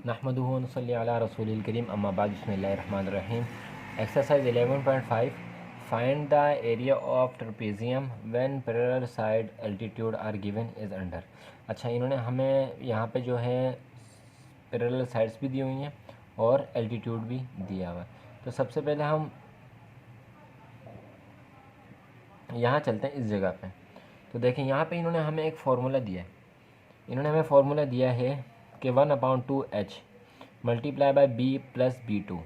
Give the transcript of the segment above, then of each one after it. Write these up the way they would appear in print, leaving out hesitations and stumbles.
नहमदुहु व नसल्ली अला रसूलिल करीम अम्मा बाद बिस्मिल्लाहिर्रहमानिर्रहीम। Exercise 11.5 find the area of trapezium when parallel side altitude are given is under. अच्छा, इन्होंने हमें यहाँ पे जो है पैरेलल साइड्स भी दी हुई हैं और एल्टीट्यूड भी दिया हुआ है। तो सबसे पहले हम यहाँ चलते हैं इस जगह पे। तो देखें यहाँ पे इन्होंने हमें एक फार्मूला दिया है। इन्होंने हमें फार्मूला दिया है कि 1/2h multiply by b plus b2।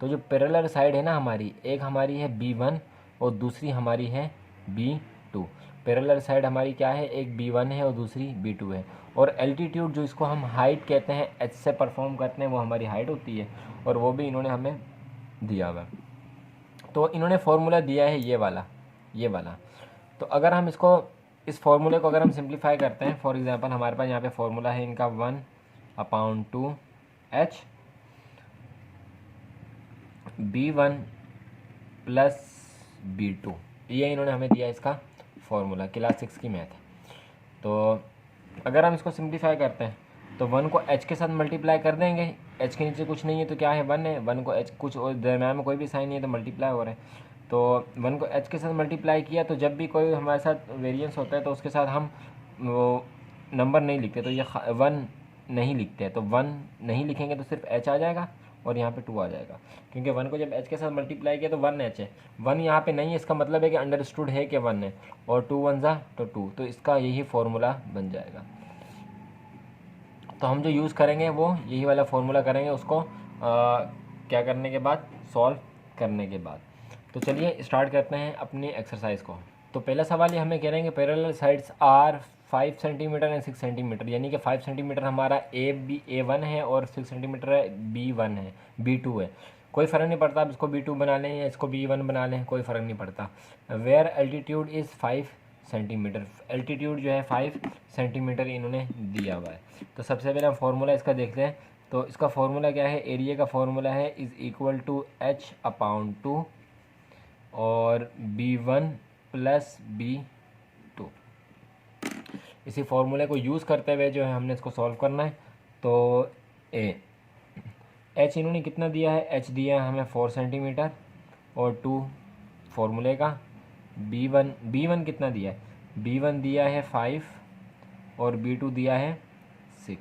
तो जो पैरेलल साइड है ना हमारी, एक हमारी है b1 और दूसरी हमारी है b2। पैरेलल साइड हमारी क्या है, एक b1 है और दूसरी b2 है। और एल्टीट्यूड जो इसको हम हाइट कहते हैं, h से परफॉर्म करते हैं, वो हमारी हाइट होती है और वो भी इन्होंने हमें दिया हुआ। तो इन्होंने फार्मूला दिया है ये वाला। तो अगर हम इसको इस फार्मूले को अगर हम सिंप्लीफाई करते हैं, फॉर एग्जांपल हमारे पास यहाँ पे फार्मूला है इनका 1/2h b1 प्लस b2। ये इन्होंने हमें दिया इसका फार्मूला, क्लास 6 की मैथ। तो अगर हम इसको सिंप्लीफाई करते हैं तो 1 को h के साथ मल्टीप्लाई कर देंगे। h के नीचे कुछ नहीं है तो क्या है, 1 है। 1 को h कुछ और दरम्यान में कोई भी साइन नहीं है तो मल्टीप्लाई हो रहे हैं। तो 1 को h के साथ मल्टीप्लाई किया तो जब भी कोई हमारे साथ वेरिएंस होता है तो उसके साथ हम वो नंबर नहीं लिखते, तो ये 1 नहीं लिखते हैं। तो 1 नहीं लिखेंगे तो सिर्फ h आ जाएगा और यहाँ पे 2 आ जाएगा, क्योंकि 1 को जब h के साथ मल्टीप्लाई किया तो 1h है। 1 यहाँ पे नहीं है, इसका मतलब है कि अंडरस्टूड है कि 1 है, और 2 1 जा तो 2। तो इसका यही फार्मूला बन जाएगा। तो हम जो यूज़ करेंगे वो यही वाला फार्मूला करेंगे, उसको क्या करने के बाद, सॉल्व करने के बाद। तो चलिए स्टार्ट करते हैं अपनी एक्सरसाइज को। तो पहला सवाल ये हमें कह रहे हैं कि parallel sides are 5 centimetre and 6 centimetre, यानी कि 5 सेंटीमीटर हमारा A1 है और 6 सेंटीमीटर B1 है, B2 है। कोई फ़र्क नहीं पड़ता, आप इसको B2 बना लें या इसको B1 बना लें, कोई फ़र्क नहीं पड़ता। Where altitude is 5 centimetre, altitude जो है 5 सेंटीमीटर इन्होंने दिया हुआ है। तो सबसे पहले हम फार्मूला इसका देखते हैं। तो इसका फार्मूला क्या है, एरिया का फार्मूला है इज़ इक्वल टू h/2 और b1 प्लस b2। इसी फार्मूले को यूज़ करते हुए जो है हमने इसको सॉल्व करना है। तो h इन्होंने कितना दिया है, h दिया है हमें 4 सेंटीमीटर और 2 फार्मूले का। b1 कितना दिया है, b1 दिया है 5 और b2 दिया है 6।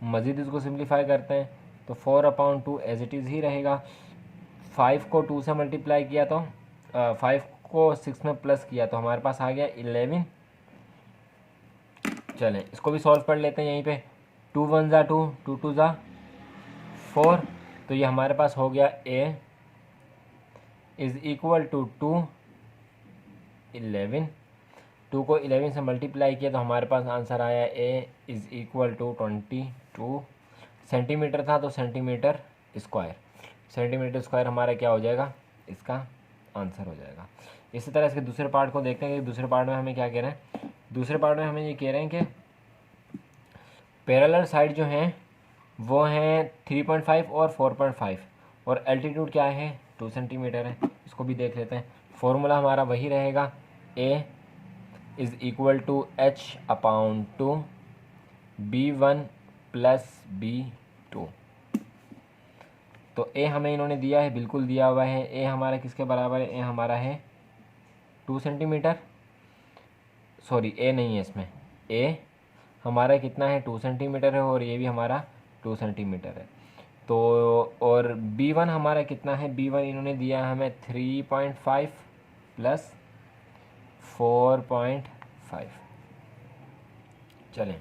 मज़ीद इसको सिंप्लीफाई करते हैं तो 4/2 एज इट इज़ ही रहेगा। 5 को 2 से मल्टीप्लाई किया तो 5 को 6 में प्लस किया तो हमारे पास आ गया 11। चलें इसको भी सॉल्व कर लेते हैं यहीं पे। 2 1 जा 2, 2 2 जा 4। तो ये हमारे पास हो गया a इज़ इक्वल टू 11। 2 को 11 से मल्टीप्लाई किया तो हमारे पास आंसर आया a is equal to 22 centimetre था, तो सेंटीमीटर स्क्वायर हमारा क्या हो जाएगा, इसका आंसर हो जाएगा। इसी तरह इसके दूसरे पार्ट को देखते हैं कि दूसरे पार्ट में हमें क्या कह रहे हैं। दूसरे पार्ट में हमें ये कह रहे हैं कि पैरेलल साइड जो हैं वो हैं 3.5 और 4.5 और एल्टीट्यूड क्या है, 2 सेंटीमीटर है। इसको भी देख लेते हैं। फॉर्मूला हमारा वही रहेगा, a is equal to h/2 b1 plus b2। तो a हमें इन्होंने दिया है, बिल्कुल दिया हुआ है। a हमारा किसके बराबर है, a हमारा है 2 सेंटीमीटर, सॉरी a नहीं है इसमें, a हमारा कितना है 2 सेंटीमीटर है और ये भी हमारा 2 सेंटीमीटर है। तो और b1 हमारा कितना है, b1 इन्होंने दिया है हमें 3.5 प्लस 4.5। चलें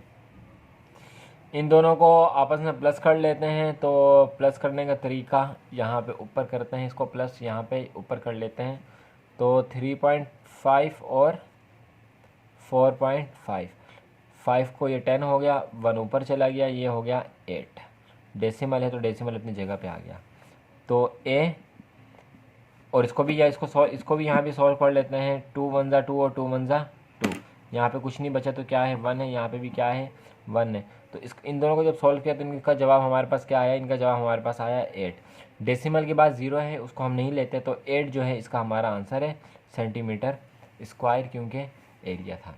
इन दोनों को आपस में प्लस कर लेते हैं। तो प्लस करने का तरीका, यहाँ पे ऊपर करते हैं इसको प्लस, यहाँ पे ऊपर कर लेते हैं। तो 3.5 और 4.5, 5 को ये 10 हो गया, 1 ऊपर चला गया, ये हो गया 8। डेसिमल है तो डेसिमल अपनी जगह पे आ गया। तो a और इसको भी इसको भी यहाँ भी सॉल्व कर लेते हैं। 2 1 जा 2 और 2 1 जा 2। यहाँ पे कुछ नहीं बचा तो क्या है, 1 है। यहाँ पे भी क्या है, 1 है। तो इन दोनों को जब सॉल्व किया तो इनका जवाब हमारे पास क्या आया, इनका जवाब हमारे पास आया 8। डेसिमल के बाद 0 है, उसको हम नहीं लेते। तो 8 जो है इसका हमारा आंसर है सेंटीमीटर स्क्वायर, क्योंकि एरिया था।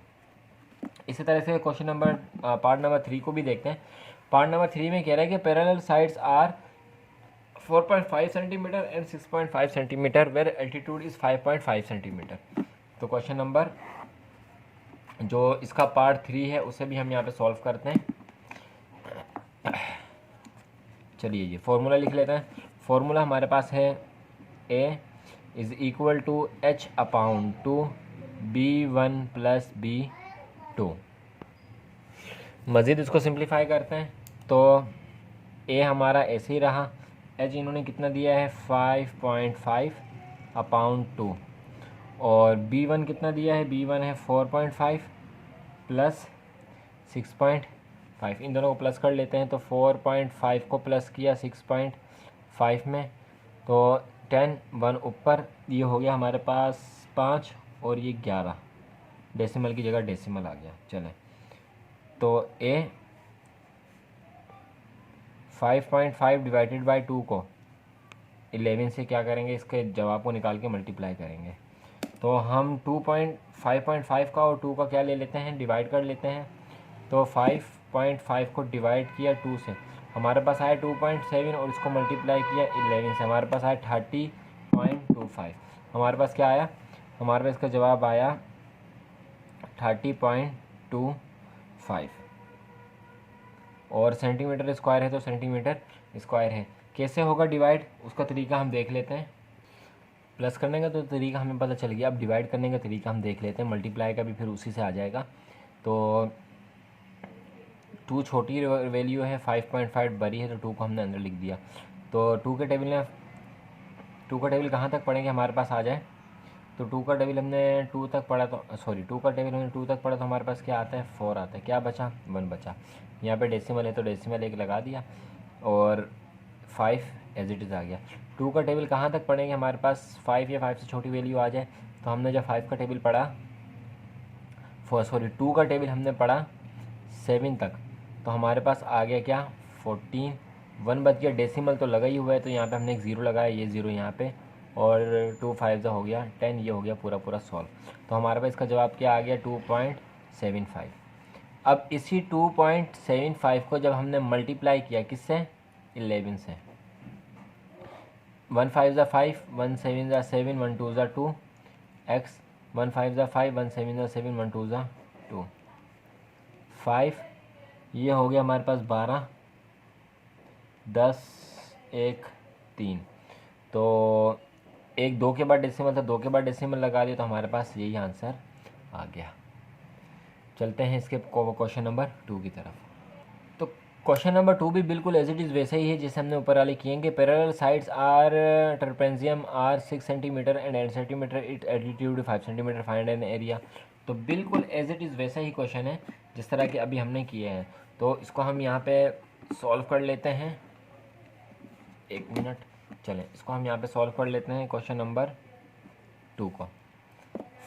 इसी तरह से क्वेश्चन नंबर पार्ट नंबर 3 को भी देखते हैं। पार्ट नंबर 3 में कह रहा है कि parallel sides are 4.5 centimetre and 6.5 centimetre where altitude is 5.5 centimetre. तो क्वेश्चन नंबर जो इसका पार्ट 3 है उसे भी हम यहाँ पे सॉल्व करते हैं। चलिए ये फॉर्मूला लिख लेते हैं। फॉर्मूला हमारे पास है A is equal to H upon two B1 plus B2। मज़ीद इसको सिंप्लीफाई करते हैं तो ए हमारा ऐसे ही रहा, एच इन्होंने कितना दिया है 5.5 अपॉन 2 और B1 कितना दिया है, B1 है 4.5 प्लस 6.5। इन दोनों को प्लस कर लेते हैं तो 4.5 को प्लस किया 6.5 में तो 10 1 ऊपर, ये हो गया हमारे पास 5 और ये 11, डेसिमल की जगह डेसिमल आ गया। चलें तो ए 5.5 डिवाइडेड बाई 2 को 11 से क्या करेंगे, इसके जवाब को निकाल के मल्टीप्लाई करेंगे। तो हम 5.5 का और 2 का क्या ले लेते हैं, डिवाइड कर लेते हैं। तो 5.5 को डिवाइड किया 2 से, हमारे पास आया 2.7 और इसको मल्टीप्लाई किया 11 से, हमारे पास आया 30.25। हमारे पास क्या आया, हमारे पास इसका जवाब आया 30.25 और सेंटीमीटर स्क्वायर है तो सेंटीमीटर स्क्वायर है। कैसे होगा डिवाइड, उसका तरीका हम देख लेते हैं। प्लस करने का तो तरीका हमें पता चल गया, अब डिवाइड करने का तरीका हम देख लेते हैं। मल्टीप्लाई का भी फिर उसी से आ जाएगा। तो 2 छोटी वैल्यू है, 5.5 बड़ी है, तो 2 को हमने अंदर लिख दिया। तो 2 का टेबल कहाँ तक पढ़ेंगे, हमारे पास आ जाए तो 2 का टेबल हमने 2 तक पढ़ा तो 2 का टेबल हमने 2 तक पढ़ा तो हमारे पास क्या आता है 4 आता है। क्या बचा 1 बचा। यहाँ पे डेसिमल है तो डेसिमल 1 लगा दिया और 5 एज इट इज़ आ गया। 2 का टेबल कहाँ तक पढ़ेंगे, हमारे पास 5 या 5 से छोटी वैल्यू आ जाए। तो हमने जब 5 का टेबल पढ़ा 2 का टेबल हमने पढ़ा 7 तक, तो हमारे पास आ गया क्या 14, 1 बच गया। डेसिमल तो लगा ही हुआ है तो यहाँ पे हमने एक 0 लगाया, ये 0 यहाँ पे और 2 5 हो गया 10, ये हो गया पूरा सॉल्व। तो हमारे पास इसका जवाब क्या आ गया 2.75। अब इसी 2.75 को जब हमने मल्टीप्लाई किया किससे, 11 से, 1 5 5, 1 7 7, 1 2 2 x, 1 5 5, 1 7 7, 1 2 2 5, ये हो गया हमारे पास 12, 10 1 3। तो 1 2 के बाद डेसिमल था, 2 के बाद डेसिमल लगा दिया तो हमारे पास यही आंसर आ गया। चलते हैं इसके क्वेश्चन नंबर 2 की तरफ। तो क्वेश्चन नंबर 2 भी बिल्कुल एज इट इज़ वैसे ही है जैसे हमने ऊपर वाले किए कि parallel sides are trapezium are 6 centimetre and 8 centimetre, it altitude 5 centimetre, find an area. तो बिल्कुल एज इट इज़ वैसा ही क्वेश्चन है जिस तरह के अभी हमने किए हैं। तो इसको हम यहाँ पे सॉल्व कर लेते हैं। 1 मिनट, चलें इसको हम यहाँ पे सॉल्व कर लेते हैं क्वेश्चन नंबर 2 को।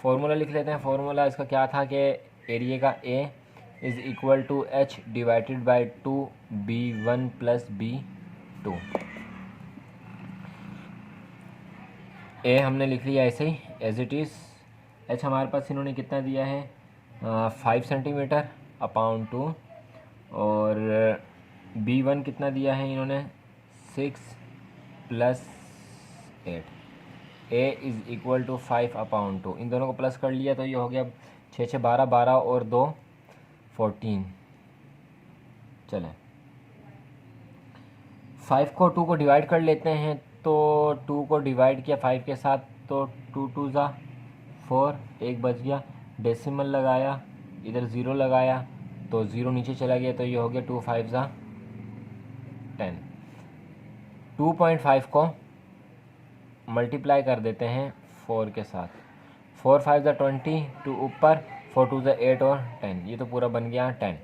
फॉर्मूला लिख लेते हैं। फॉर्मूला इसका क्या था कि एरिया का A is equal to H divided by 2B1 plus B2। A हमने लिख लिया ऐसे ही एज इट इज़। एच हमारे पास इन्होंने कितना दिया है 5 सेंटीमीटर अपॉन 2 और B1 कितना दिया है इन्होंने 6 प्लस 8। A is equal to 5 upon 2, इन दोनों को प्लस कर लिया तो ये हो गया 6 6 12, 12 और 2 14। चलें 5 को 2 को डिवाइड कर लेते हैं। तो 2 को डिवाइड किया 5 के साथ तो 2 2 ज़ा 4, 1 बच गया। डेसिमल लगाया, इधर 0 लगाया तो 0 नीचे चला गया तो ये हो गया 2 5 ज़ा 10। 2.5 को मल्टीप्लाई कर देते हैं 4 के साथ, 4 5 ज़ा 20, 2 ऊपर, 4 2 ज़ा 8 और 10, ये तो पूरा बन गया 10।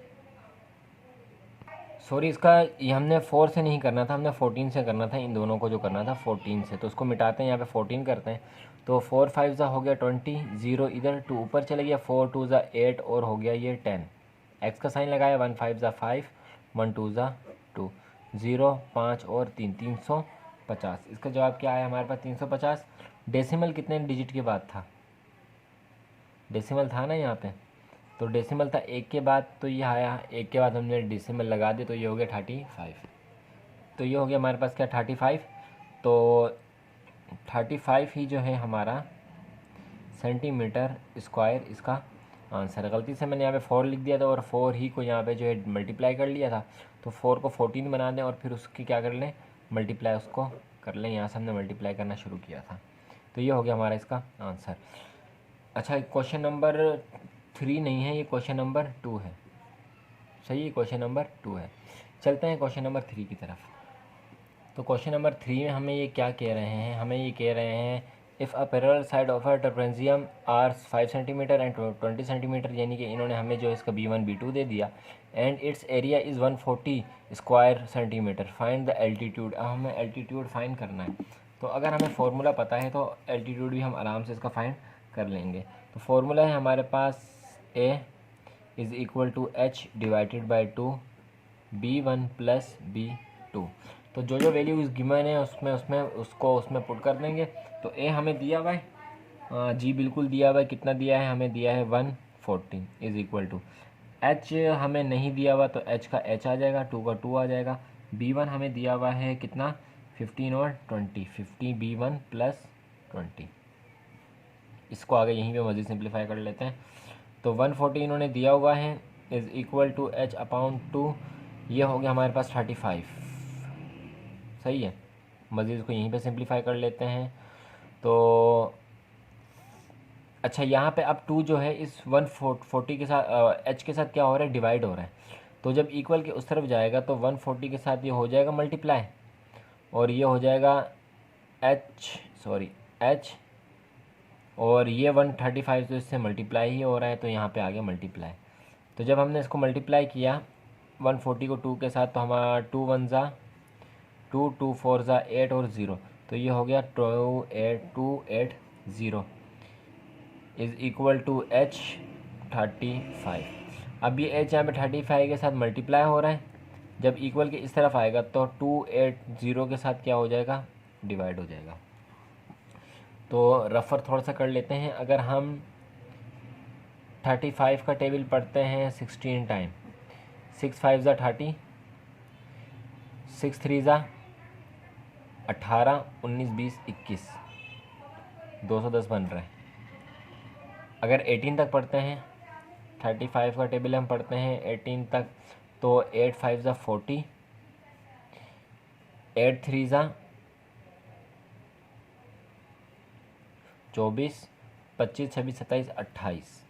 सॉरी इसका ये हमने 4 से नहीं करना था, हमने 14 से करना था। इन दोनों को जो करना था 14 से, तो उसको मिटाते हैं, यहाँ पे 14 करते हैं। तो 4 5 ज़ा हो गया 20, 0 इधर, 2 ऊपर चले गया, 4 2 ज़ा 8 और हो गया ये 10। एक्स का साइन लगाया, 1 5 ज़ा 5, 1 2 ज़ा 2, 0 5 और 3, 350। इसका जवाब क्या आया हमारे पास 350। डेसिमल कितने डिजिट के बाद था, डेसिमल था ना यहाँ पे, तो डेसिमल था 1 के बाद, तो ये आया 1 के बाद हमने डेसिमल लगा दिया, तो ये हो गया 35। तो ये हो गया हमारे पास क्या 35। तो 35 ही जो है हमारा सेंटीमीटर स्क्वायर इसका आंसर। गलती से मैंने यहाँ पे 4 लिख दिया था और 4 ही को यहाँ पे जो है मल्टीप्लाई कर लिया था, तो 4 को 14 बना दें और फिर उसकी क्या कर लें, मल्टीप्लाई उसको कर लें। यहाँ से हमने मल्टीप्लाई करना शुरू किया था। तो ये हो गया हमारा इसका आंसर। अच्छा, क्वेश्चन नंबर 3 नहीं है, ये क्वेश्चन नंबर 2 है। सही है, क्वेश्चन नंबर 2 है। चलते हैं क्वेश्चन नंबर 3 की तरफ। तो क्वेश्चन नंबर 3 में हमें ये क्या कह रहे हैं, हमें ये कह रहे हैं if a parallel side of a trapezium are 5 centimetre and 20 centimetre, यानी कि इन्होंने हमें जो इसका B1 B2 दे दिया, and it's area is 140 square centimetre, find the altitude. अब हमें एल्टीट्यूड फाइंड करना है। तो अगर हमें फार्मूला पता है तो एल्टीट्यूड भी हम आराम से इसका फाइंड कर लेंगे। तो फार्मूला है हमारे पास A is equal to H divided by 2 B1 plus B2। तो जो जो वैल्यू इस गिवन है उसमें पुट कर देंगे। तो ए हमें दिया हुआ है, जी बिल्कुल दिया हुआ है, कितना दिया है, हमें दिया है 140 इज़ इक्वल टू एच हमें नहीं दिया हुआ, तो एच का एच आ जाएगा, 2 का 2 आ जाएगा। B1 हमें दिया हुआ है कितना 15 और 20, 50 B1 प्लस 20। इसको आगे यहीं पे मज़ीद सिंप्लीफाई कर लेते हैं। तो 140 इन्होंने दिया हुआ है is equal to H upon 2, ये हो गया हमारे पास 35। सही है, मज़ीद इसको यहीं पे सिंप्लीफाई कर लेते हैं। तो अच्छा, यहाँ पे अब 2 जो है इस 140 के साथ एच के साथ क्या हो रहा है, डिवाइड हो रहा है। तो जब इक्वल के उस तरफ जाएगा तो 140 के साथ ये हो जाएगा मल्टीप्लाई, और ये हो जाएगा एच, और ये 135 तो इससे मल्टीप्लाई ही हो रहा है, तो यहाँ पे आ गया मल्टीप्लाई। तो जब हमने इसको मल्टीप्लाई किया 140 को 2 के साथ, तो हमारा 2 1 ज़ा 2, 2 4 ज़ा 8 और 0, तो ये हो गया 280 इज़ इक्वल टू H 35। अब ये H यहाँ पे 35 के साथ मल्टीप्लाई हो रहा है, जब इक्वल के इस तरफ आएगा तो 280 के साथ क्या हो जाएगा, डिवाइड हो जाएगा। तो रफर थोड़ा सा कर लेते हैं। अगर हम 35 का टेबल पढ़ते हैं 16 टाइम, 6 5 ज़ा 30, 6 3 ज़ा 18, 19 20 21, 210 बन रहा है। अगर 18 तक पढ़ते हैं, 35 का टेबल हम पढ़ते हैं 18 तक, तो 8 5 ज़ा 40, 8 3 ज़ा 24, 25 26 27 28।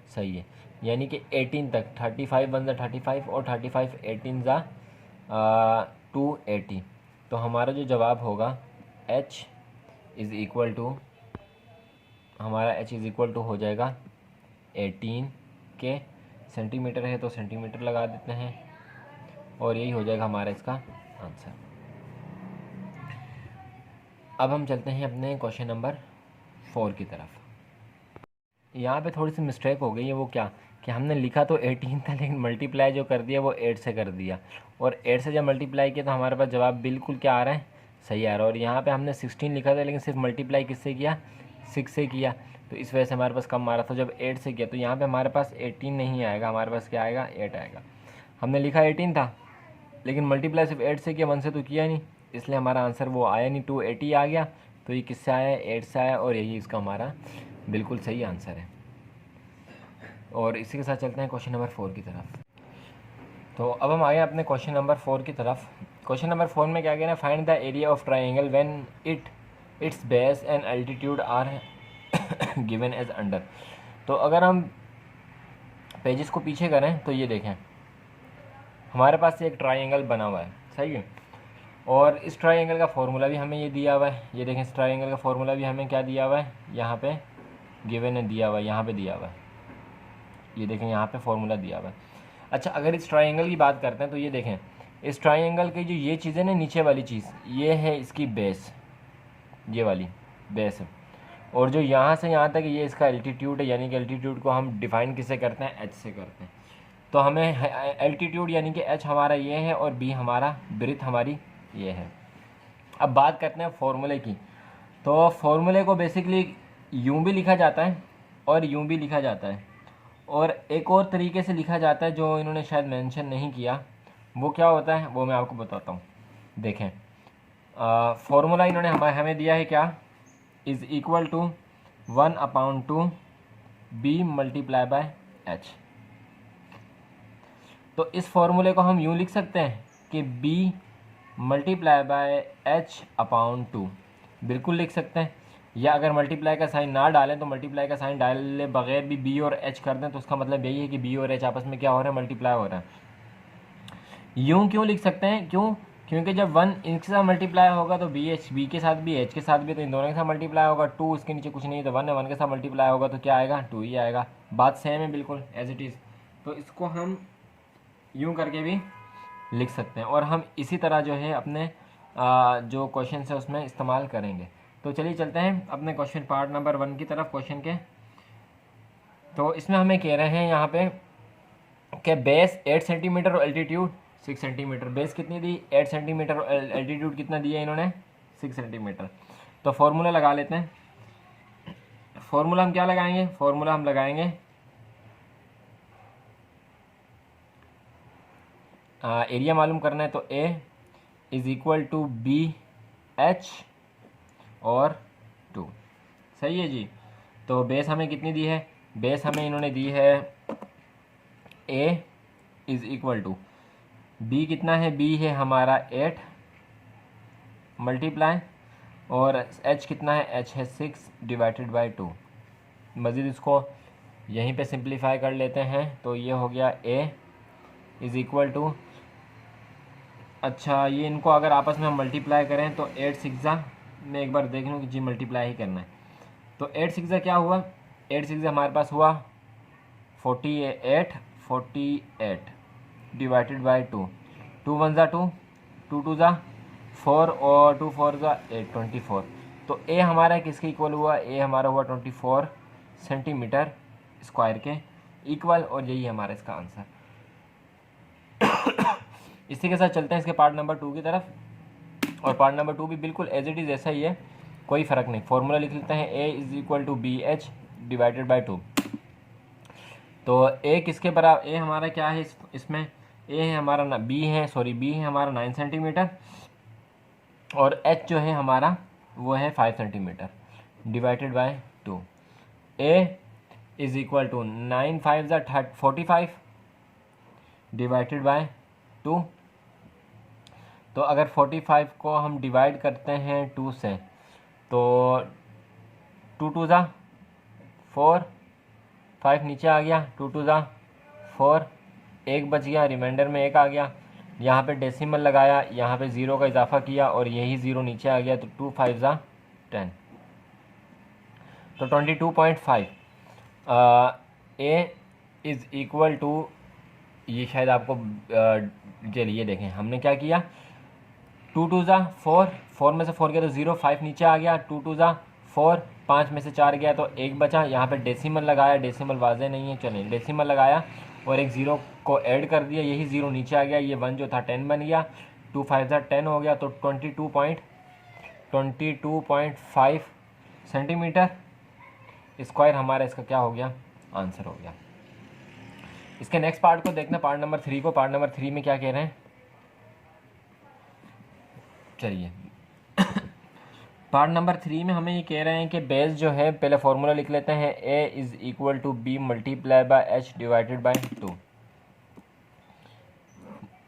सही है, यानी कि 18 तक 35 1 ज़ा 35 और 35 18 ज़ा 280। तो हमारा जो जवाब होगा H इज़ इक्वल टू, हमारा H इज़ इक्वल टू हो जाएगा 18 के, सेंटीमीटर है तो सेंटीमीटर लगा देते हैं, और यही हो जाएगा हमारा इसका आंसर। अब हम चलते हैं अपने क्वेश्चन नंबर 4 की तरफ। यहाँ पे थोड़ी सी मिस्टेक हो गई है। वो क्या कि हमने लिखा तो 18 था, लेकिन मल्टीप्लाई जो कर दिया वो 8 से कर दिया, और 8 से जब मल्टीप्लाई किया तो हमारे पास जवाब बिल्कुल क्या आ रहा है, सही आ रहा है। और यहाँ पे हमने 16 लिखा था, लेकिन सिर्फ मल्टीप्लाई किससे किया, 6 से किया, तो इस वजह से हमारे पास कम आ रहा था। जब 8 से किया तो यहाँ पे हमारे पास 18 नहीं आएगा, हमारे पास क्या आएगा, 8 आएगा। हमने लिखा 18 था, लेकिन मल्टीप्लाई सिर्फ 8 से किया, 1 से तो किया नहीं, इसलिए हमारा आंसर वो आया नहीं, 280 आ गया। तो ये किससे आया, 8 से आया, और यही इसका हमारा बिल्कुल सही आंसर है। और इसी के साथ चलते हैं क्वेश्चन नंबर 4 की तरफ। तो अब हम आए अपने क्वेश्चन नंबर 4 की तरफ। क्वेश्चन नंबर 4 में क्या कहना है, find the area of triangle when its base and altitude are given as under. तो अगर हम पेजेस को पीछे करें तो ये देखें, हमारे पास एक ट्राइंगल बना हुआ है, सही है, और इस ट्राइंगल का फार्मूला भी हमें ये दिया हुआ है। ये देखें, इस ट्राइंगल का फार्मूला भी हमें क्या दिया हुआ है, यहाँ पे गिवन है, दिया हुआ है, यहाँ पे दिया हुआ है। ये देखें, यहाँ पे फार्मूला दिया हुआ है। अच्छा, अगर इस ट्राइंगल की बात करते हैं तो ये देखें, इस ट्राइंगल की जो ये चीज़ें ना, नीचे वाली चीज़, ये है इसकी बेस, ये वाली बेस है, और जो यहाँ से यहाँ तक ये इसका एल्टीट्यूड है, यानी कि एल्टीट्यूड को हम डिफाइन किससे करते हैं, एच से करते हैं। तो हमें एल्टीट्यूड यानी कि एच हमारा ये है, और बी हमारा ब्रीथ हमारी ये है। अब बात करते हैं फॉर्मूले की। तो फॉर्मूले को बेसिकली यूँ भी लिखा जाता है और यूँ भी लिखा जाता है, और एक और तरीके से लिखा जाता है जो इन्होंने शायद मेंशन नहीं किया, वो क्या होता है वो मैं आपको बताता हूँ। देखें, फॉर्मूला इन्होंने हमें दिया है क्या, is equal to 1/2 B multiply by H. तो इस फॉर्मूले को हम यूँ लिख सकते हैं कि बी मल्टीप्लाई बाय h/2, बिल्कुल लिख सकते हैं। या अगर मल्टीप्लाई का साइन ना डालें तो मल्टीप्लाई का साइन डाले बगैर भी बी और h कर दें, तो उसका मतलब यही है कि बी और h आपस में क्या हो रहा है, मल्टीप्लाई हो रहा है। यूँ क्यों लिख सकते हैं, क्यों, क्योंकि जब 1 इनके साथ मल्टीप्लाई होगा तो बी के साथ भी h के साथ भी, तो इन दोनों के साथ मल्टीप्लाई होगा। 2 इसके नीचे कुछ नहीं है तो 1 है, 1 के साथ मल्टीप्लाई होगा तो क्या आएगा, 2 ही आएगा। बात सेम है बिल्कुल एज इट इज़। तो इसको हम यूँ करके भी लिख सकते हैं और हम इसी तरह जो है अपने जो क्वेश्चन है उसमें इस्तेमाल करेंगे। तो चलिए चलते हैं अपने क्वेश्चन पार्ट नंबर 1 की तरफ, क्वेश्चन के। तो इसमें हमें कह रहे हैं यहाँ पे कि बेस 8 सेंटीमीटर और एल्टीट्यूड 6 सेंटीमीटर। बेस कितनी दी, 8 सेंटीमीटर और एल्टीट्यूड कितना दिया इन्होंने, 6 सेंटीमीटर। तो फार्मूला लगा लेते हैं। फार्मूला हम क्या लगाएंगे, फार्मूला हम लगाएंगे एरिया मालूम करना है तो A is equal to B H और 2। सही है जी। तो बेस हमें कितनी दी है, बेस हमें इन्होंने दी है A is equal to B कितना है, B है हमारा 8 मल्टीप्लाई और H कितना है, H है 6 डिवाइडेड बाई 2। मज़ीद इसको यहीं पे सिंप्लीफाई कर लेते हैं तो ये हो गया A इज़ इक्वल टू, अच्छा ये इनको अगर आपस में हम मल्टीप्लाई करें तो 8 6 मैं एक बार देख लूँ कि जी मल्टीप्लाई ही करना है। तो 8 6 क्या हुआ, 8 6 हमारे पास हुआ 48 डिवाइडेड बाई 2, 2 1 ज़ा 2, 2 2 ज़ा 4 और 2 4 ज़ा 8, 24। तो ए हमारा किसके इक्वल हुआ, ए हमारा हुआ 24 सेंटीमीटर स्क्वायर के इक्वल, और यही हमारा इसका आंसर। इसी के साथ चलते हैं इसके पार्ट नंबर 2 की तरफ, और पार्ट नंबर 2 भी बिल्कुल एज इट इज़ ऐसा ही है, कोई फ़र्क नहीं। फॉर्मूला लिख लेते हैं A is equal to B H divided by 2। तो A किसके बराबर, A हमारा क्या है इसमें, A है हमारा B है हमारा 9 सेंटीमीटर और H जो है हमारा वो है 5 centimetre divided by 2। A is equal to 9 5 ज़ा 45 डिवाइडेड बाई 2। तो अगर 45 को हम डिवाइड करते हैं 2 से तो 2 2 ज़ा 4, 5 नीचे आ गया, 2 2 ज़ा 4, एक बच गया, रिमाइंडर में एक आ गया। यहाँ पे डेसिमल लगाया, यहाँ पे ज़ीरो का इजाफा किया और यही ज़ीरो नीचे आ गया, तो 2 5 ज़ा 10, तो 22.5। A इज़ इक्वल टू, ये शायद आपको चलिए देखें हमने क्या किया, 2 2 ज़ा 4, 4 में से 4 गया तो 0, 5 नीचे आ गया, 2 2 ज़ा 4, 5 में से 4 गया तो एक बचा। यहाँ पे डेसिमल लगाया, डेसिमल वाजे नहीं है, चलें डेसिमल लगाया और एक ज़ीरो को ऐड कर दिया, यही ज़ीरो नीचे आ गया, ये 1 जो था 10 बन गया, 2 5 ज़ा 10 हो गया, तो 22.5 सेंटीमीटर स्क्वायर हमारा इसका क्या हो गया, आंसर हो गया। इसके नेक्स्ट पार्ट को देखना, पार्ट नंबर 3 को। पार्ट नंबर 3 में क्या कह रहे हैं, चलिए पार्ट नंबर 3 में हमें ये कह रहे हैं कि बेस जो है, पहले फॉर्मूला लिख लेते हैं, A is equal to B multiply by H divided by 2।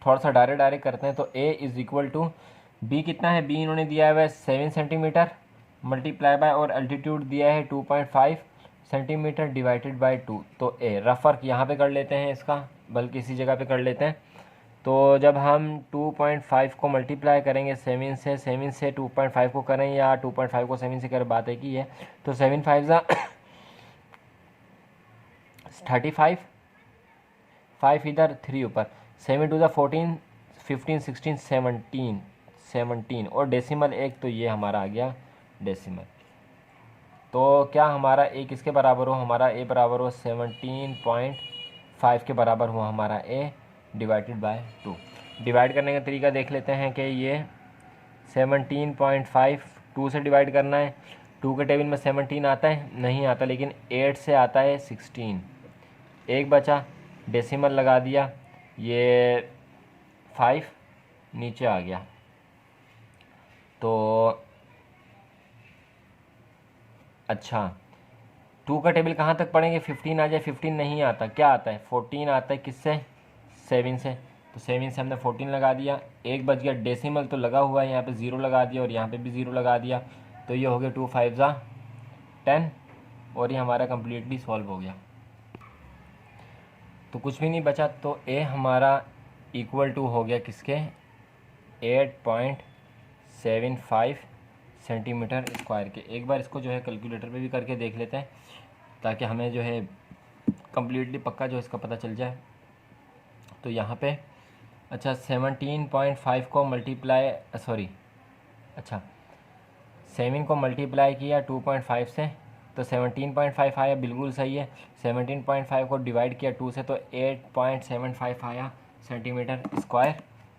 थोड़ा सा डायरेक्ट करते हैं तो A is equal to B कितना है, बी इन्होंने दिया है 7 सेंटीमीटर मल्टीप्लाई बाय और अल्टीट्यूड दिया है 2.5 सेंटीमीटर डिवाइडेड बाय 2। तो A रफ वर्क यहाँ पे कर लेते हैं इसका, बल्कि इसी जगह पे कर लेते हैं। तो जब हम 2.5 को मल्टीप्लाई करेंगे 7 से 2.5 को करें या 2.5 को 7 से करें, बात एक ही है। तो 7 5 ज़ा 35, 5 इधर 3 ऊपर, 7 2 ज़ा 14, 15 16 17 और डेसिमल एक, तो ये हमारा आ गया डेसिमल। तो क्या हमारा A किसके बराबर हो, हमारा A बराबर हो 17.5 के बराबर हुआ हमारा A डिवाइडेड बाय 2। डिवाइड करने का तरीका देख लेते हैं कि ये 17.5 2 से डिवाइड करना है। 2 के टेबल में 17 आता है, नहीं आता, लेकिन 8 से आता है 16। एक बचा, डेसिमल लगा दिया, ये 5 नीचे आ गया। तो अच्छा, 2 का टेबल कहाँ तक पढ़ेंगे? 15 आ जाए, 15 नहीं आता, क्या आता है? 14 आता है। किससे? 7 से। तो 7 से हमने 14 लगा दिया, एक बच गया, डेसिमल तो लगा हुआ है, यहाँ पे 0 लगा दिया और यहाँ पे भी 0 लगा दिया। तो ये हो गया 2 5 ज़ा 10 और ये हमारा कम्प्लीटली सॉल्व हो गया। तो कुछ भी नहीं बचा, तो ए हमारा इक्वल टू हो गया किसके? 8.75 सेंटीमीटर स्क्वायर के। एक बार इसको जो है कैलकुलेटर पे भी करके देख लेते हैं ताकि हमें जो है कम्प्लीटली पक्का जो इसका पता चल जाए। तो यहाँ पे अच्छा 17.5 को मल्टीप्लाई अच्छा 7 को मल्टीप्लाई किया 2.5 से तो 17.5 आया, बिल्कुल सही है। 17.5 को डिवाइड किया 2 से तो 8.75 आया सेंटीमीटर स्क्वायर।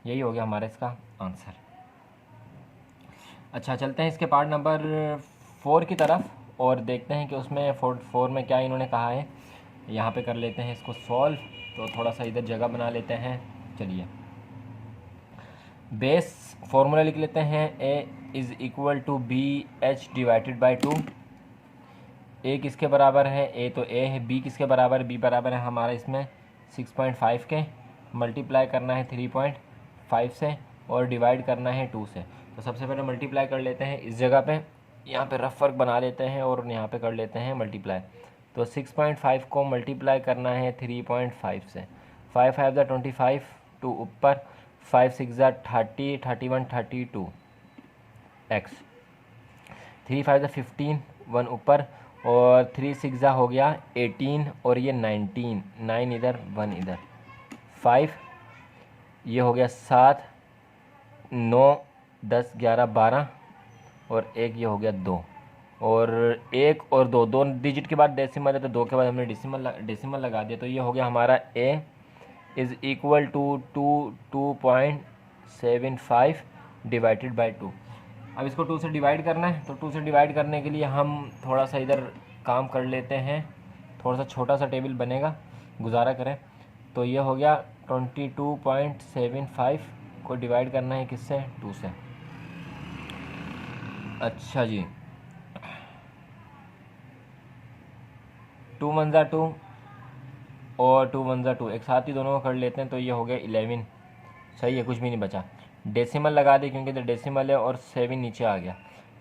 यही हो गया हमारा इसका आंसर। अच्छा, चलते हैं इसके पार्ट नंबर 4 की तरफ और देखते हैं कि उसमें 4 में क्या इन्होंने कहा है। यहाँ पे कर लेते हैं इसको सॉल्व। तो थोड़ा सा इधर जगह बना लेते हैं। चलिए, बेस फॉर्मूला लिख लेते हैं। A is equal to B H divided by 2। A किसके बराबर है? ए तो ए है। बी किसके बराबर? बी बराबर है हमारा इसमें 6.5 के। मल्टीप्लाई करना है 3.5 से और डिवाइड करना है 2 से। तो सबसे पहले मल्टीप्लाई कर लेते हैं इस जगह पे, यहाँ पे रफ वर्क बना लेते हैं और यहाँ पे कर लेते हैं मल्टीप्लाई। तो 6.5 को मल्टीप्लाई करना है 3.5 से। 5 5 ज़ा 25, 2 ऊपर, 5 6 ज़ा 30, 31 32 एक्स, 3 5 ज़ा 15, 1 ऊपर और 3 6 ज़ा हो गया 18 और ये 19, 9 इधर 1 इधर, 5 ये हो गया 7, 9 10 11 12 और 1 ये हो गया 2 और 1 और 2 2 डिजिट के बाद डेसिमल है तो 2 के बाद हमने डेसिमल लगा दिया। तो ये हो गया हमारा A is equal to 2.75 divided by 2। अब इसको 2 से डिवाइड करना है। तो 2 से डिवाइड करने के लिए हम थोड़ा सा इधर काम कर लेते हैं, थोड़ा सा छोटा सा टेबल बनेगा, गुजारा करें। तो ये हो गया 22.75 को डिवाइड करना है किससे? 2 से। अच्छा जी, 2 1 ज़ा 2 और 2 1 ज़ा 2 एक साथ ही दोनों को कर लेते हैं। तो ये हो गया 11। सही है, कुछ भी नहीं बचा। डेसिमल लगा दे क्योंकि तो डेसिमल है और 7 नीचे आ गया।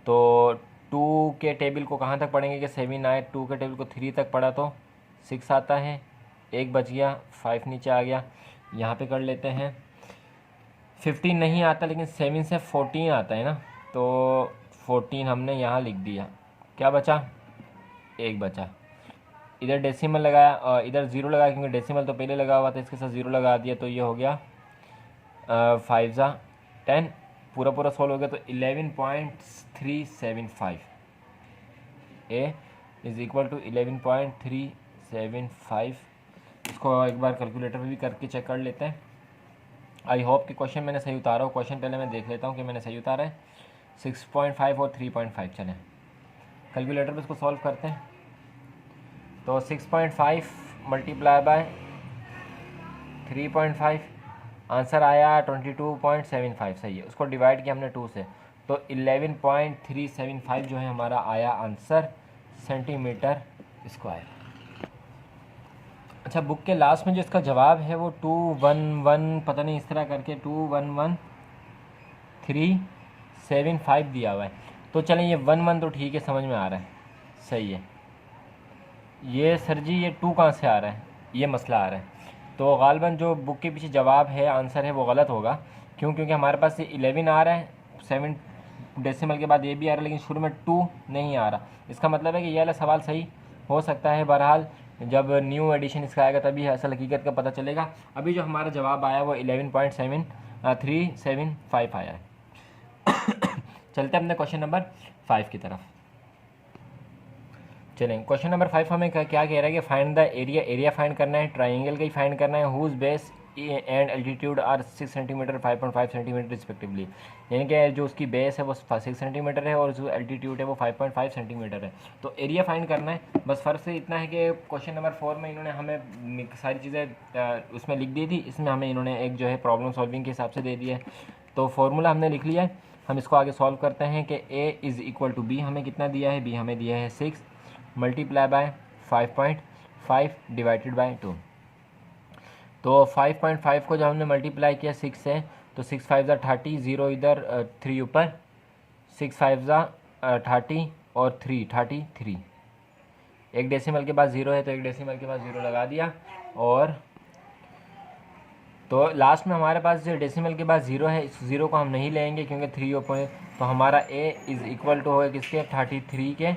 तो 2 के टेबल को कहाँ तक पढ़ेंगे कि 7 आए? 2 के टेबल को 3 तक पढ़ा तो 6 आता है, 1 बच गया, 5 नीचे आ गया। यहाँ पे कर लेते हैं 15 नहीं आता लेकिन 7 से 14 आता है ना, तो 14 हमने यहाँ लिख दिया। क्या बचा? 1 बचा। इधर डेसिमल लगाया और इधर 0 लगाया क्योंकि डेसिमल तो पहले लगा हुआ था, इसके साथ 0 लगा दिया। तो ये हो गया 5 ज़ा 10, पूरा पूरा सोल्व हो गया। तो 11.375 ए इज़ इक्वल टू 11.375। इसको एक बार कैलकुलेटर पे भी करके चेक कर लेते हैं। आई होप कि क्वेश्चन मैंने सही उतारा हो। क्वेश्चन पहले मैं देख लेता हूँ कि मैंने सही उतारा है। 6.5 और 3.5 चलें कैलकुलेटर पे इसको सॉल्व करते हैं। तो 6.5 मल्टीप्लाई बाय 3.5 आंसर आया 22.75। सही है, उसको डिवाइड किया हमने 2 से तो 11.375 जो है हमारा आया आंसर सेंटीमीटर स्क्वायर। अच्छा, बुक के लास्ट में जो इसका जवाब है वो 211 पता नहीं इस तरह करके 211375 दिया हुआ है। तो चलें, ये 11 तो ठीक है, समझ में आ रहा है, सही है। ये सर जी ये 2 कहाँ से आ रहा है, ये मसला आ रहा है। तो गालिबन जो बुक के पीछे जवाब है, आंसर है, वो गलत होगा। क्यों? क्योंकि हमारे पास ये 11 आ रहा है, 7 डेसिमल के बाद ये भी आ रहा है, लेकिन शुरू में 2 नहीं आ रहा। इसका मतलब है कि ये वाला सवाल सही हो सकता है। बहरहाल जब न्यू एडिशन इसका आएगा तभी असल हकीकत का पता चलेगा। अभी जो हमारा जवाब आया वो 11.375 आया है। चलते हैं अपने क्वेश्चन नंबर 5 की तरफ। चलें, क्वेश्चन नंबर 5 हमें क्या कह रहा है कि find the area. Area find करना है, ट्राइंगल का ही फाइंड करना है। Whose base and altitude are 6 centimetre 5.5 centimetre respectively, यानी कि जो उसकी बेस है वो 6 सेंटीमीटर है और जो एल्टीट्यूड है वो 5.5 सेंटीमीटर है। तो एरिया फाइंड करना है। बस फ़र्क से इतना है कि क्वेश्चन नंबर 4 में इन्होंने हमें सारी चीज़ें उसमें लिख दी थी, इसमें हमें इन्होंने एक जो है प्रॉब्लम सॉल्विंग के हिसाब से दे दिया है। तो फार्मूला हमने लिख लिया है, हम इसको आगे सॉल्व करते हैं कि a is equal to b हमें कितना दिया है, b हमें दिया है 6 मल्टीप्लाई बाय 5.5 डिवाइडेड बाय 2। तो 5.5 को जब हमने मल्टीप्लाई किया 6 से तो 6 5 ज़ा 30, 0 इधर 3 ऊपर, 6 5 ज़ा 30 और 3 33, एक डेसिमल के बाद 0 है तो एक डेसिमल के बाद 0 लगा दिया। और तो लास्ट में हमारे पास जो डेसिमल के बाद 0 है, इस 0 को हम नहीं लेंगे क्योंकि 3 ऊपर है। तो हमारा a इज़ इक्वल टू होगा किसके, 33 के,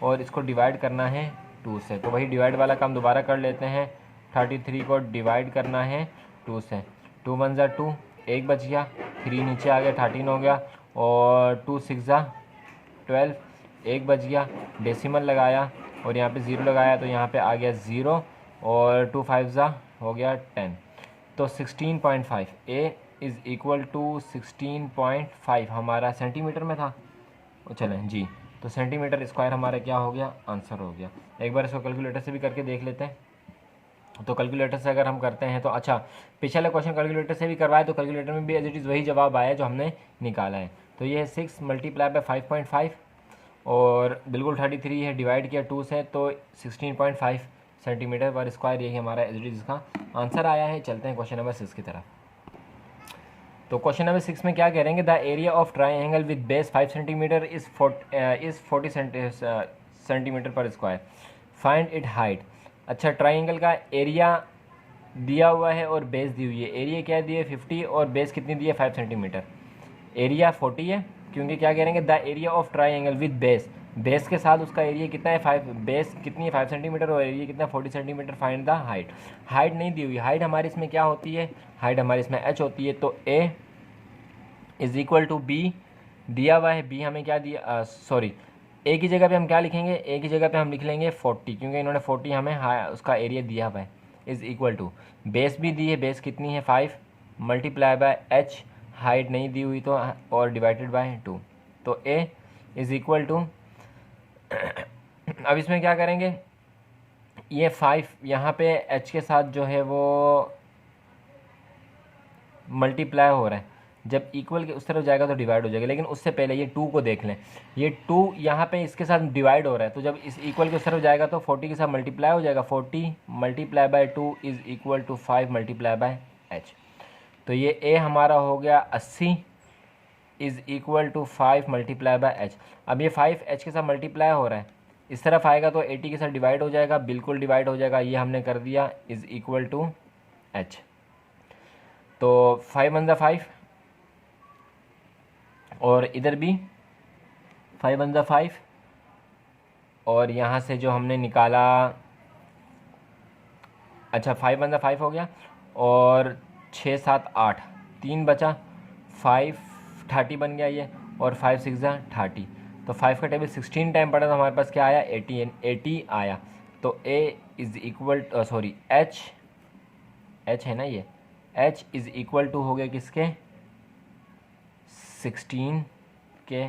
और इसको डिवाइड करना है 2 से। तो वही डिवाइड वाला काम दोबारा कर लेते हैं। 33 को डिवाइड करना है 2 से, 2 1 ज़ा 2, 1 बच गया, 3 नीचे आ गया 13 हो गया, और 2 6 ज़ा 12, 1 बच गया, डेसिमल लगाया और यहाँ पे 0 लगाया तो यहाँ पे आ गया 0, और 2 5 ज़ा हो गया 10। तो 16.5 a इज़ इक्वल टू 16.5 हमारा सेंटीमीटर में था, चलें जी, तो सेंटीमीटर स्क्वायर हमारा क्या हो गया, आंसर हो गया। एक बार इसको कैलकुलेटर से भी करके देख लेते हैं। तो कैलकुलेटर से अगर हम करते हैं तो अच्छा, पिछले क्वेश्चन कैलकुलेटर से भी करवाए तो कैलकुलेटर में भी एज इट इज़ वही जवाब आया जो हमने निकाला है। तो ये है 6 मल्टीप्लाई बाय 5.5 और बिल्कुल 33 है, डिवाइड किया 2 से तो 16.5 सेंटीमीटर पर स्क्वायर, यही हमारा एज इट इज़ का आंसर आया है। चलते हैं क्वेश्चन नंबर 6 की तरफ। तो क्वेश्चन नंबर 6 में क्या करेंगे, the area of triangle with base 5 centimetre is 40 centimetre पर स्क्वायर, फाइंड इट हाइट। अच्छा, ट्राइंगल का एरिया दिया हुआ है और बेस दी हुई है। एरिया क्या दी है 50 और बेस कितनी दी है 5 सेंटीमीटर। एरिया 40 है क्योंकि क्या करेंगे, the area of triangle with base, base के साथ उसका एरिया कितना है 5, बेस कितनी है 5 सेंटीमीटर और एरिया कितना 40 centimetre. Find the height. Height नहीं दी हुई, हाइट हमारी इसमें क्या होती है, हाइट हमारी इसमें h होती है। तो a is equal to b दिया हुआ है, b हमें क्या दिया, सॉरी a की जगह पे हम क्या लिखेंगे, a की जगह पे हम लिख लेंगे 40 क्योंकि इन्होंने 40 हमें उसका एरिया दिया हुआ है। इज़ इक्वल टू बेस भी दी है, बेस कितनी है 5 मल्टीप्लाई बाय h, हाइट नहीं दी हुई तो, और डिवाइडेड बाय 2। तो a इज़ इक्वल टू अब इसमें क्या करेंगे, ये 5 यहाँ पे h के साथ जो है वो मल्टीप्लाई हो रहा है, जब इक्वल के उस तरफ जाएगा तो डिवाइड हो जाएगा। लेकिन उससे पहले ये 2 को देख लें, ये 2 यहाँ पे इसके साथ डिवाइड हो रहा है, तो जब इस इक्वल के उस तरफ जाएगा तो 40 के साथ मल्टीप्लाई हो जाएगा। 40 multiply by 2 is equal to 5 multiply by h। तो ये a हमारा हो गया 80 is equal to 5 multiply by h। अब ये 5 h के साथ मल्टीप्लाई हो रहा है, इस तरफ आएगा तो 80 के साथ डिवाइड हो जाएगा, बिल्कुल डिवाइड हो जाएगा, ये हमने कर दिया इज़ इक्वल टू h। तो 5 1 ज़ा 5 और इधर भी 5 1 ज़ा 5, और यहाँ से जो हमने निकाला, अच्छा 5 1 ज़ा 5 हो गया, और 6 7 8 3 बचा, 5 30 बन गया ये, और 5 6 ज़ा 30। तो 5 का टेबल 16 टाइम पड़ा तो हमारे पास क्या आया 80 आया। तो a is equal sorry h है ना, ये h इज़ इक्वल टू हो गया किसके 16 के,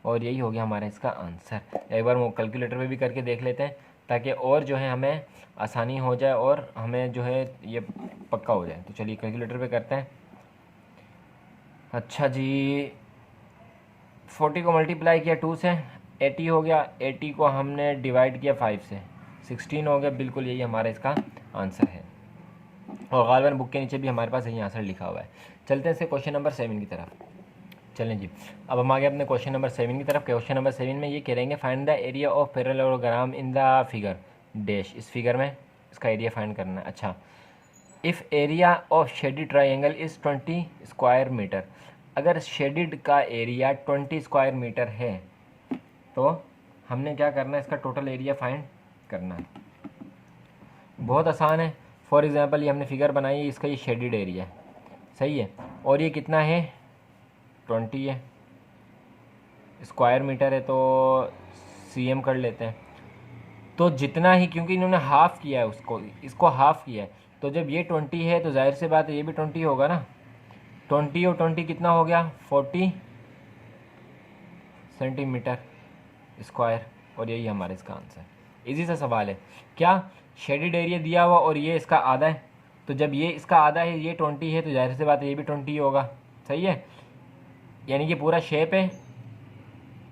और यही हो गया हमारा इसका आंसर। एक बार वो कैलकुलेटर पे भी करके देख लेते हैं ताकि और जो है हमें आसानी हो जाए और हमें जो है ये पक्का हो जाए। तो चलिए कैलकुलेटर पे करते हैं। अच्छा जी, 40 को मल्टीप्लाई किया 2 से 80 हो गया, 80 को हमने डिवाइड किया 5 से 16 हो गया, बिल्कुल यही हमारा इसका आंसर है। और गालिबन बुक के नीचे भी हमारे पास यही आंसर लिखा हुआ है। चलते हैं से क्वेश्चन नंबर 7 की तरफ। चलें जी, अब हम आ गए अपने क्वेश्चन नंबर 7 की तरफ। क्वेश्चन नंबर 7 में ये करेंगे, find the area of parallelogram in the figure dash. इस फिगर में इसका एरिया फाइंड करना है। अच्छा, if area of shaded triangle is 20 square metre, अगर शेडिड का एरिया 20 स्क्वायर मीटर है तो हमने क्या करना है, इसका टोटल एरिया फाइंड करना है। बहुत आसान है। फॉर एग्ज़ाम्पल ये हमने फिगर बनाई है, इसका ये शेडिड एरिया है, सही है, और ये कितना है 20 है, स्क्वायर मीटर है तो cm कर लेते हैं। तो जितना ही, क्योंकि इन्होंने हाफ़ किया है उसको, इसको हाफ़ किया है, तो जब ये 20 है तो जाहिर सी बात है ये भी 20 होगा ना। 20 और 20 कितना हो गया, 40 सेंटीमीटर स्क्वायर, और यही हमारे इसका आंसर। इजी सा सवाल है। क्या शेडेड एरिया दिया हुआ और ये इसका आधा है, तो जब ये इसका आधा है, ये 20 है, तो जाहिर सी बात है ये भी 20 होगा। सही है, यानी कि पूरा शेप है,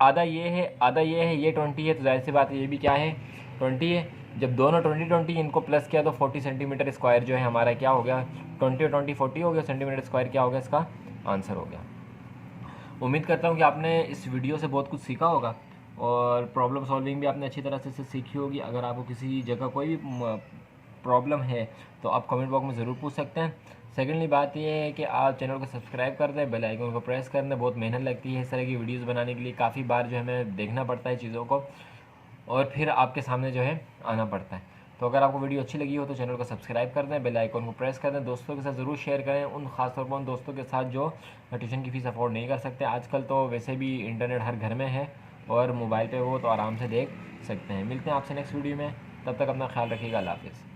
आधा ये है आधा ये है, ये 20 है, तो जाहिर सी बात है ये भी क्या है, 20 है। जब दोनों 20 इनको प्लस किया तो 40 सेंटीमीटर स्क्वायर जो है हमारा क्या हो गया, 20 और 20 40 हो गया, सेंटीमीटर स्क्वायर क्या हो गया, इसका आंसर हो गया। उम्मीद करता हूँ कि आपने इस वीडियो से बहुत कुछ सीखा होगा और प्रॉब्लम सॉल्विंग भी आपने अच्छी तरह से सीखी होगी। अगर आपको किसी जगह कोई भी प्रॉब्लम है तो आप कमेंट बॉक्स में ज़रूर पूछ सकते हैं। सेकेंडली बात यह है कि आप चैनल को सब्सक्राइब कर दें, बेल आइकन को प्रेस कर दें। बहुत मेहनत लगती है इस तरह की वीडियोस बनाने के लिए, काफ़ी बार जो है हमें देखना पड़ता है चीज़ों को और फिर आपके सामने जो है आना पड़ता है। तो अगर आपको वीडियो अच्छी लगी हो तो चैनल को सब्सक्राइब कर दें, बेल आइकन को प्रेस कर दें, दोस्तों के साथ ज़रूर शेयर करें, उन खासतौर पर उन दोस्तों के साथ जो ट्यूशन की फ़ीस अफोर्ड नहीं कर सकते। आजकल तो वैसे भी इंटरनेट हर घर में है और मोबाइल पे वो तो आराम से देख सकते हैं। मिलते हैं आपसे नेक्स्ट वीडियो में, तब तक अपना ख्याल रखिएगा। अल्लाह हाफ़िज़।